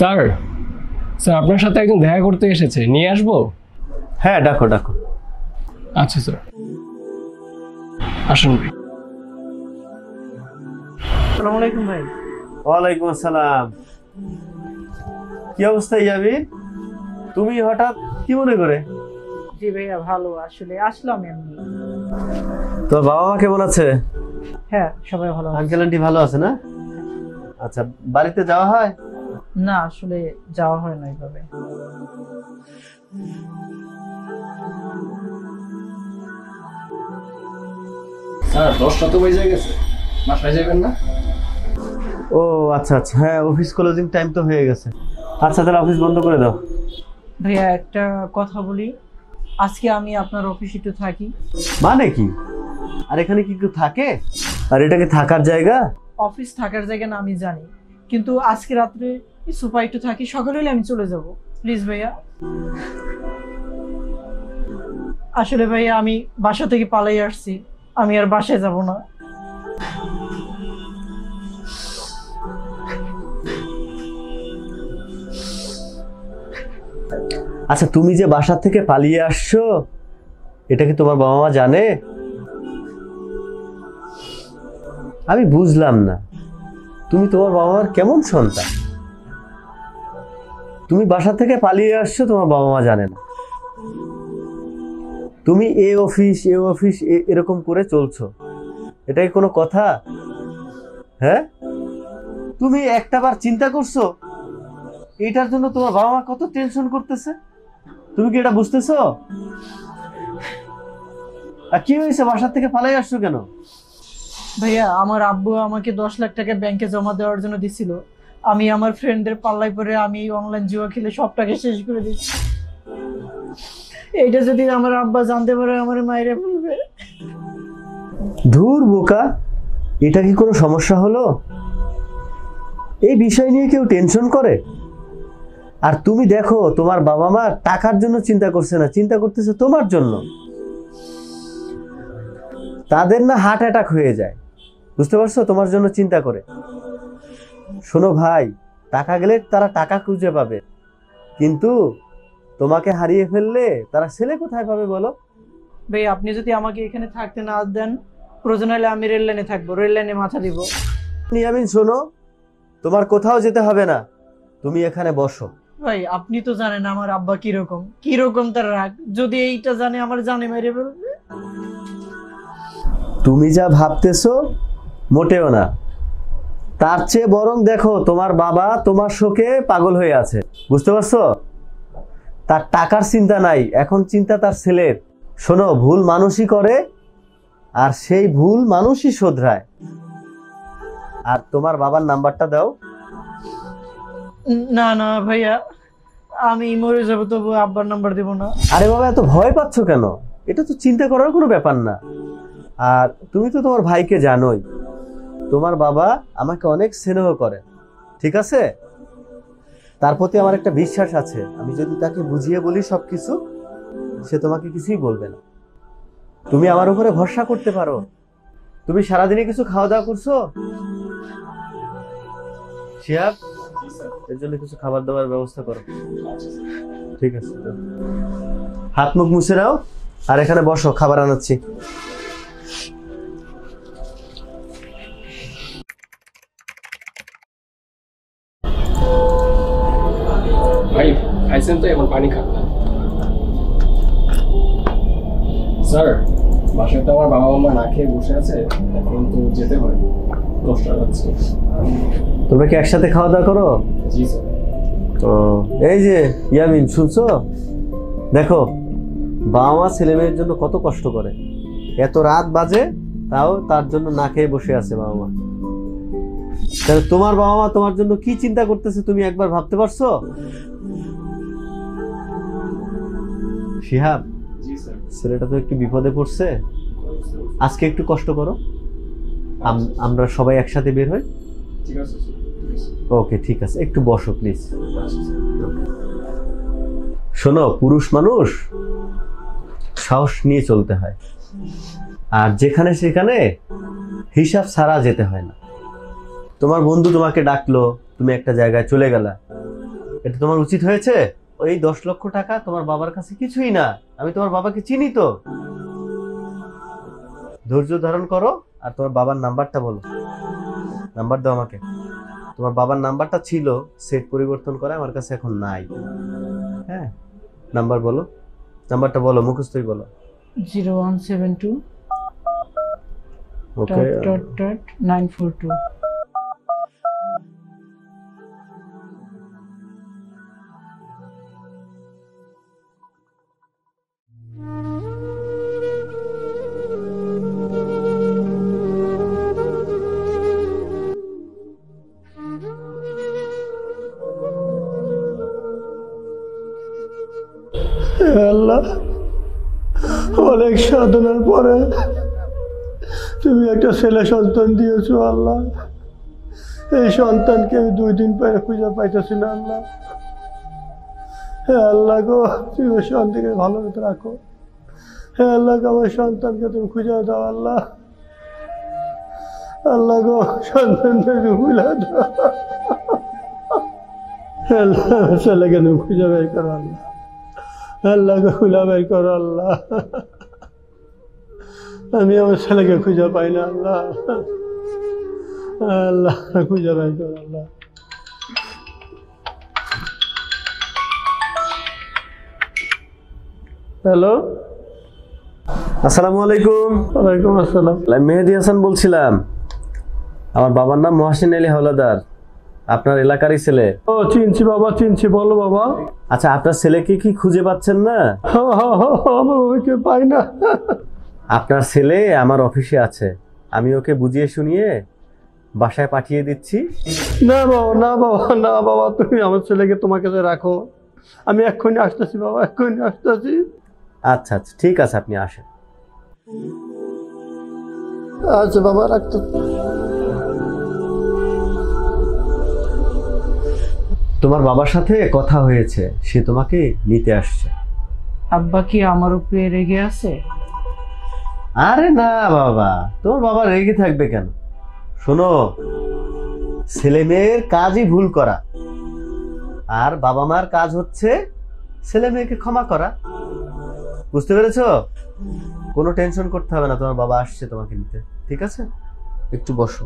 Sir sir আপনার সাথে একজন দেখা করতে এসেছে, নিয়ে আসবো? হ্যাঁ, ডাকো ডাকো। আচ্ছা স্যার, আসুন ভাই। আসসালামু আলাইকুম ভাই। ওয়ালাইকুম আসসালাম। কি অবস্থা ইয়ামিন? তুমি হঠাৎ কি মনে করে? জি ভাইয়া ভালো, আসলে আসলাম এমনি। তোর বাবা মা কেমন আছে? হ্যাঁ সবাই ভালো আছে। আঙ্কেল আন্টি ভালো আছে না? আচ্ছা, বাড়িতে যাওয়া হয়? না আসলে যাওয়া হয় না এইভাবে। স্যার 10টা তো বেজে গেছে, বাসায় যাবেন না? ও আচ্ছা আচ্ছা, হ্যাঁ অফিস ক্লোজিং টাইম তো হয়ে গেছে। আচ্ছা তাহলে অফিস বন্ধ করে দাও। ভাইয়া একটা কথা বলি, আজকে আমি আপনার অফিসে একটু থাকি। মানে কি? আর এখানে কি কেউ থাকে? আর এটা কি থাকার জায়গা? অফিস থাকার জায়গা না আমি জানি, কিন্তু আজকে রাত্রে এই সোফা একটু থাকি, সকালে হলে আমি চলে যাব। প্লিজ ভাইয়া। আসলে ভাইয়া আমি বাসা থেকে পালাই আসছি, আমি আর বাসায় যাব না। আচ্ছা, তুমি যে বাসা থেকে পালিয়ে আসছো এটা কি তোমার বাবা মা জানে? আমি বুঝলাম না, তুমি তোমার বাবা মার কেমন সন্তান? তুমি বাসা থেকে পালিয়ে আসছো, তোমার বাবা মা জানে না? তুমি এ অফিস এরকম করে চলছো, এটা কি কোনো কথা? হ্যাঁ, তুমি একটাবার চিন্তা করছো এটার জন্য তোমার বাবা মা কত টেনশন করতেছে? তুমি কি এটা বুঝতেছো? আর কি হয়েছে, বাসার থেকে পালাই আসছো কেন? ভাইয়া আমার আব্বু আমাকে 10 লাখ টাকা ব্যাংকে জমা দেওয়ার জন্য দিছিল। আমি আমার ফ্রেন্ডদের পাল্লায় পরে আমি অনলাইন জুয়া খেলে সব টাকা শেষ করে দিচ্ছি। এইটা যদি আমার আব্বা জানতে পারে আমার মাইরে ফেলবে। ধুর বোকা, এটা কি কোনো সমস্যা হলো? এই বিষয় নিয়ে কেউ টেনশন করে? আর তুমি দেখো, তোমার বাবা মা টাকার জন্য চিন্তা করছে না, চিন্তা করতেছে তোমার জন্য। তাদের না হার্ট অ্যাটাক হয়ে যায়, বুঝতে পারছো, তোমার জন্য চিন্তা করে। শোনো ভাই, টাকা গেলে তারা টাকা খুঁজে পাবে, কিন্তু তোমাকে হারিয়ে ফেললে তারা ছেলে কোথায় পাবে বলো? ভাই আপনি যদি আমাকে এখানে থাকতে না দেন, প্রয়োজন হলে আমি রেল লাইনে থাকবো, রেল লাইনে মাথা দিব। ইয়ামিন শোনো, তোমার কোথাও যেতে হবে না, তুমি এখানে বসো। ভাই আপনি তো জানেন আমার আব্বা কিরকম তার রাগ, যদি এইটা জানে আমার জানে মেরে ফেলবে। তুমি যা ভাবতেছো মোটেও না, তার চেয়ে বরং দেখো তোমার বাবা তোমার শোকে পাগল হয়ে আছে, বুঝতে পারছো? তার টাকার চিন্তা নাই, এখন চিন্তা তার ছেলের। শোনো, ভুল মানুষই করে আর সেই ভুল মানুষই শোধরায়। আর তোমার বাবার নাম্বারটা দাও। না না ভাইয়া, আমি মরে যাবো তবু আব্বার নাম্বার দিব না। আরে বাবা, এত ভয় পাচ্ছ কেন? এটা তো চিন্তা করার কোনো ব্যাপার না। আর তুমি তো তোমার ভাইকে জানোই, তোমার বাবা আমাকে অনেক স্নেহ করে, ঠিক আছে? তার প্রতি আমার একটা বিশ্বাস আছে, আমি যদি তাকে বুঝিয়ে বলি সবকিছু, সে তোমাকে কিছুই বলবে না। তুমি আমার উপরে ভরসা করতে পারো। তুমি সারাদিনে কিছু খাওয়া দাওয়া করছো? শিহাব, এর জন্য কিছু খাবার দাবার ব্যবস্থা করো। ঠিক আছে, হাত মুখ মুছে নাও আর এখানে বসো, খাবার আনাচ্ছি। ভাই খাইছেন তো, এখন পানি খান। স্যার বাসায় তো আমার বাবা মা না খেয়ে বসে আছে, এখন তো যেতে হয়, 10টা বাজছে। তোমরা কি একসাথে খাওয়া দাওয়া করো? জি স্যার। ও, এই যে ইয়ামিন, শুনছো? দেখো, বাবা মা ছেলে মেয়ের জন্য কত কষ্ট করে, এত রাত বাজে তাও তার জন্য না খেয়ে বসে আছে বাবা মা। তাহলে তোমার বাবা মা তোমার জন্য কি চিন্তা করতেছে তুমি একবার ভাবতে পারছো? শিহাব, জি স্যার। ছেলেটা তো একটু বিপদে পড়ছে, আজকে একটু কষ্ট করো, আমরা সবাই একসাথে বের হই। ঠিক আছে। ওকে ঠিক আছে, একটু বসো প্লিজ। শোনো, পুরুষ মানুষ সাহস নিয়ে চলতে হয়, আর যেখানে সেখানে হিসাব ছাড়া যেতে হয় না। তোমার বন্ধু তোমাকে ডাকলো, তুমি একটা জায়গায় চলে গেলা, এটা তোমার উচিত হয়েছে? ওই 10 লক্ষ টাকা তোমার বাবার কাছে কিছুই না। আমি তোমার বাবাকে চিনি তো। ধৈর্য ধারণ করো আর তোমার বাবার নাম্বারটা বলো। নাম্বার দাও আমাকে। তোমার বাবার নাম্বারটা ছিল, সেট পরিবর্তন করে আমার কাছে এখন নাই। হ্যাঁ, নাম্বার বলো। নাম্বারটা বলো, মুখস্থই বলো। 0172 ওকে, 942। আল্লাহ, অনেক সাধনার পরে তুমি একটা ছেলে সন্তান দিয়েছো আল্লাহ। এই সন্তানকে আমি 2 দিন পরে খুঁজে পাইতেছি না আল্লাহ। হ্যাঁ আল্লাহ গো, তুমি ওই সন্তানকে ভালো মতো রাখো। হ্যাঁ আল্লাহ গো, আমার সন্তানকে তুমি খুঁজে দাও আল্লাহ। আল্লাহ গো, সন্তানকে তুমি খুঁজে দাও আল্লাহ। ছেলেকে তুমি খুঁজে বের করো আল্লাহ। আল্লাহ খুঁজে বের করো আল্লাহ। আমি আমার ছেলেকে খুঁজে পাই না আল্লাহ। আল্লাহ খুঁজে বের করো আল্লাহ। হ্যালো, আসসালামু আলাইকুম। ওয়ালাইকুম আসসালাম। আমি মেহেদি হাসান বলছিলাম। আমার বাবার নাম মহসিন আলী হাওলাদার, আপনার এলাকারই ছেলে। ও চিনছি বাবা, চিনছি, বলো বাবা। আচ্ছা, আপনার ছেলেকে কি খুঁজে পাচ্ছেন না? আমি ওকে পাই না। আপনার ছেলে আমার অফিসে আছে, আমি ওকে বুঝিয়ে শুনিয়ে বাসায় পাঠিয়ে দিচ্ছি। না বাবা, না বাবা, না বাবা, তুমি আমার ছেলেকে তোমার কাছে রাখো। আমি এক্ষুনি আসতেছি বাবা, এক্ষুনি আসতেছি। আচ্ছা আচ্ছা, ঠিক আছে, আপনি আসেন। আচ্ছা বাবা, রাখতে। তোমার বাবার সাথে কথা হয়েছে, সে তোমাকে নিতে আসছে। আব্বা কি আমার উপরে রেগে আছে? আরে না বাবা, তোমার বাবা রেগে থাকবে কেন? শোনো, ছেলে মেয়ের কাজই ভুল করা, আর বাবা মার কাজ হচ্ছে ছেলে মেয়েকে ক্ষমা করা। বুঝতে পেরেছো? কোনো টেনশন করতে হবে না, তোমার বাবা আসছে তোমাকে নিতে। ঠিক আছে, একটু বসো।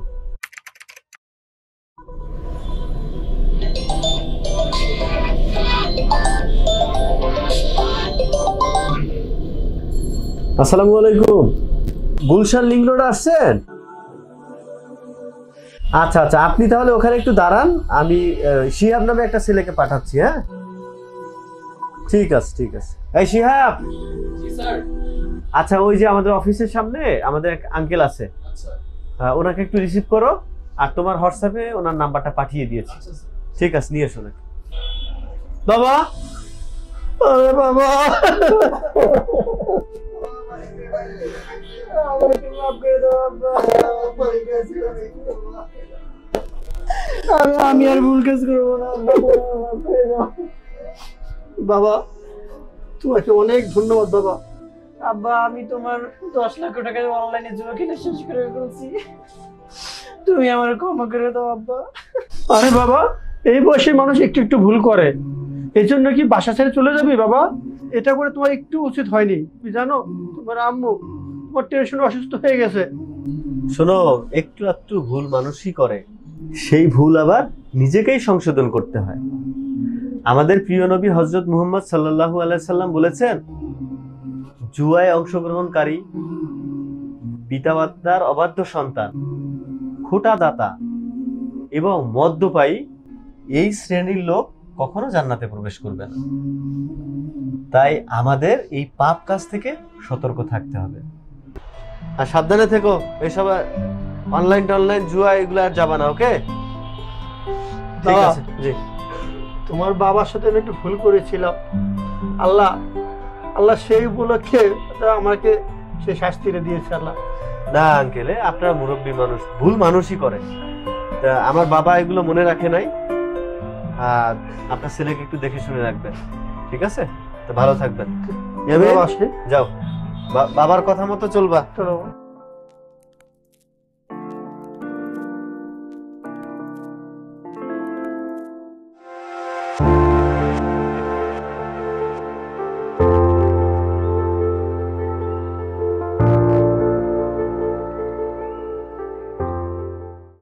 আসসালামু আলাইকুম। গুলশান লিংক রোড আসছেন? আচ্ছা আচ্ছা, আপনি তাহলে ওখানে একটু দাঁড়ান, আমি শিহাব নামে একটা ছেলেকে পাঠাচ্ছি। হ্যাঁ, ঠিক আছে ঠিক আছে। এই শিহাব। জি স্যার। আচ্ছা, ওই যে আমাদের অফিসের সামনে আমাদের এক আঙ্কেল আছে, আচ্ছা ওনাকে একটু রিসিভ করো, আর তোমার হোয়াটসঅ্যাপে ওনার নাম্বারটা পাঠিয়ে দিয়েছি। আচ্ছা স্যার। ঠিক আছে, নিয়ে এসো নাকি। বাবা, আরে বাবা, আমি আর ভুল কাজ করবো না। বাবা তোমাকে অনেক ধন্যবাদ বাবা। আব্বা, আমি তোমার 10 লক্ষ টাকা অনলাইনে জুয়া কিনে শেষ করে ফেলছি। তুমি আমার ক্ষমা করে দাও আব্বা। আরে বাবা, এই বয়সে মানুষ একটু একটু ভুল করে, এই জন্য কি বাসা ছেড়ে চলে যাবি বাবা? এটা করে তোমার একটু উচিত হয়নি। তুমি জানো তোমার আম্মু তোমার টেনশন অসুস্থ হয়ে গেছে। শোনো, একটু একটু ভুল মানুষই করে, সেই ভুল আবার নিজেকেই সংশোধন করতে হয়। আমাদের প্রিয় নবী হযরত মুহাম্মদ সাল্লাল্লাহু আলাইহি সাল্লাম বলেছেন, জুয়ায় অংশগ্রহণকারী, পিতামাতার অবাধ্য সন্তান, খোটা দাতা এবং মদ্যপায়ী, এই শ্রেণীর লোক কখনো জান্নাতে প্রবেশ করবে না। তাই আমাদের এই পাপ কাজ থেকে সতর্ক থাকতে হবে, আর সাবধানে থেকো। এসব অনলাইন জুয়া এগুলো আর যাবা না। ওকে, ঠিক আছে। জি, তোমার বাবার সাথে আমি একটু ভুল করেছিলাম। আল্লাহ আল্লাহ সেই উপলক্ষে আমাকে সে শাস্তিটা দিয়েছে আল্লাহ। না আঙ্কেল, আপনারা মুরব্বী মানুষ, ভুল মানুষই করে। তা আমার বাবা এগুলো মনে রাখে নাই, আর আপনার ছেলেকে একটু দেখে শুনে রাখবেন। ঠিক আছে, তো ভালো থাকবেন। বাবা আসে। যাও, বাবার কথা মতো চলবা। চলো।